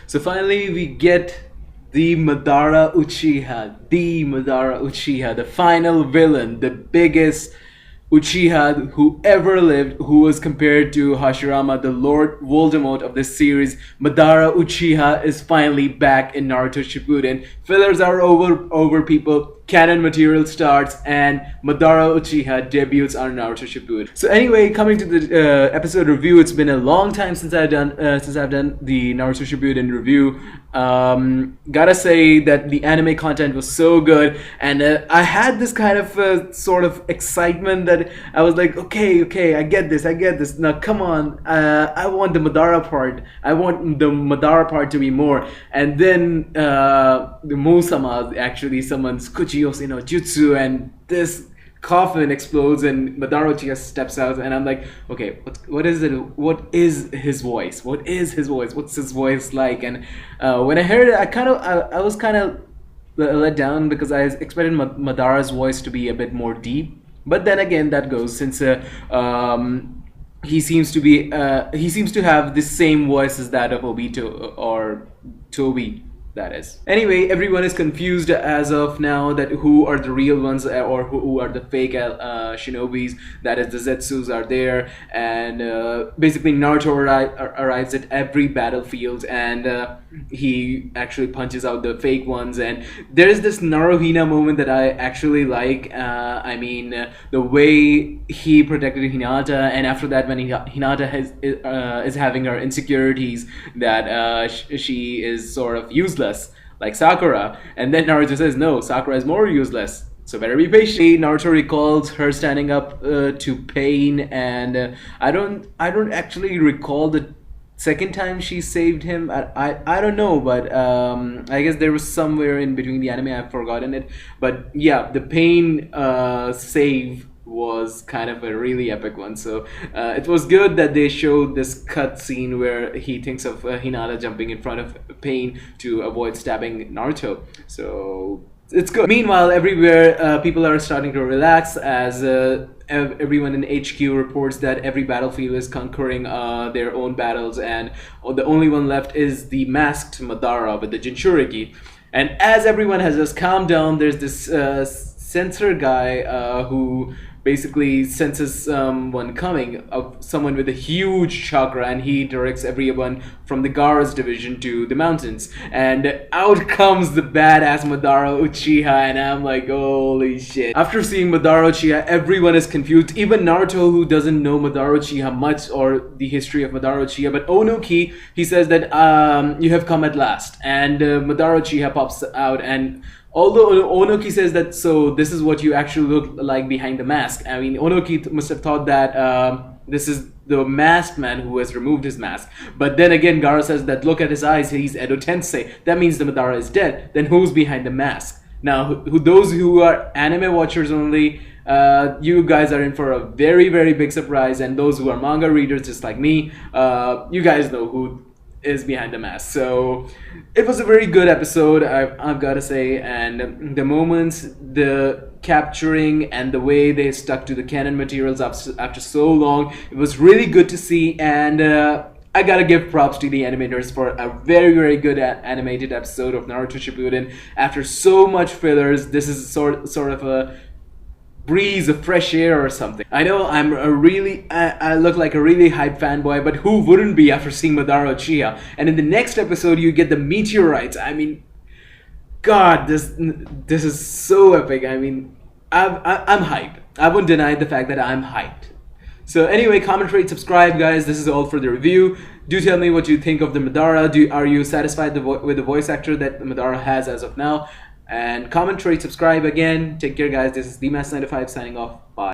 So finally, we get the Madara Uchiha, the final villain, the biggest Uchiha who ever lived, who was compared to Hashirama, the Lord Voldemort of this series. Madara Uchiha is finally back in Naruto Shippuden. Fillers are over people. Canon material starts, and Madara Uchiha debuts on Naruto Shippuden. So anyway, coming to the episode review, it's been a long time since I've done the Naruto Shippuden review. Gotta say that the anime content was so good, and I had this kind of sort of excitement that I was like, okay, I get this. Now come on, I want the Madara part. I want the Madara part to be more. And then the Musama actually summons Kuchiyose no Jutsu, and this coffin explodes and Madara Uchiha steps out, and I'm like, okay, what is it? What is his voice? What's his voice like? And when I heard it, I was kind of let down because I expected Madara's voice to be a bit more deep. But then again, that goes since he seems to have the same voice as that of Obito or Toby. That is. Anyway, everyone is confused as of now that who are the real ones or who are the fake shinobis. That is, the Zetsus are there, and basically Naruto arrives at every battlefield, and he actually punches out the fake ones. And there is this Naruhina moment that I actually like. The way he protected Hinata, and after that, when Hinata is having her insecurities that she is sort of useless, like Sakura, and then Naruto says, no, Sakura is more useless, so better be patient. Naruto recalls her standing up to Pain, and I don't actually recall the second time she saved him. I don't know, but I guess there was somewhere in between the anime, I've forgotten it. But yeah, the Pain save was kind of a really epic one. So it was good that they showed this cut scene where he thinks of Hinata jumping in front of Pain to avoid stabbing Naruto. So it's good. Meanwhile, everywhere people are starting to relax as everyone in HQ reports that every battlefield is conquering their own battles, and the only one left is the masked Madara with the Jinchuriki. And as everyone has just calmed down, there's this sensor guy who basically senses someone coming, of someone with a huge chakra, and he directs everyone from the Gaara's division to the mountains. And out comes the badass Madara Uchiha, and I'm like, holy shit. After seeing Madara Uchiha, everyone is confused. Even Naruto, who doesn't know Madara Uchiha much or the history of Madara Uchiha, but Onuki, he says that you have come at last. And Madara Uchiha pops out, and although Onoki says that, so this is what you actually look like behind the mask. I mean, Onoki must have thought that this is the masked man who has removed his mask. But then again, Gaara says that look at his eyes, he's Edo Tensei. That means the Madara is dead. Then who's behind the mask? Now, those who are anime watchers only, you guys are in for a very, very big surprise. And those who are manga readers just like me, you guys know who is behind the mask. So it was a very good episode, I've got to say, and the moments, the capturing, and the way they stuck to the canon materials after so long, it was really good to see. And I gotta give props to the animators for a very, very good animated episode of Naruto Shippuden. After so much fillers, this is sort of a breeze of fresh air or something. I know I look like a really hyped fanboy, but who wouldn't be after seeing Madara Uchiha? And in the next episode, you get the meteorites. I mean, God, this is so epic. I mean, I'm hyped. I won't deny the fact that I'm hyped. So anyway, comment, rate, subscribe, guys. This is all for the review. Do tell me what you think of the Madara. Are you satisfied with the voice actor that Madara has as of now? And comment, rate, subscribe again. Take care, guys. This is DMAS95 signing off. Bye.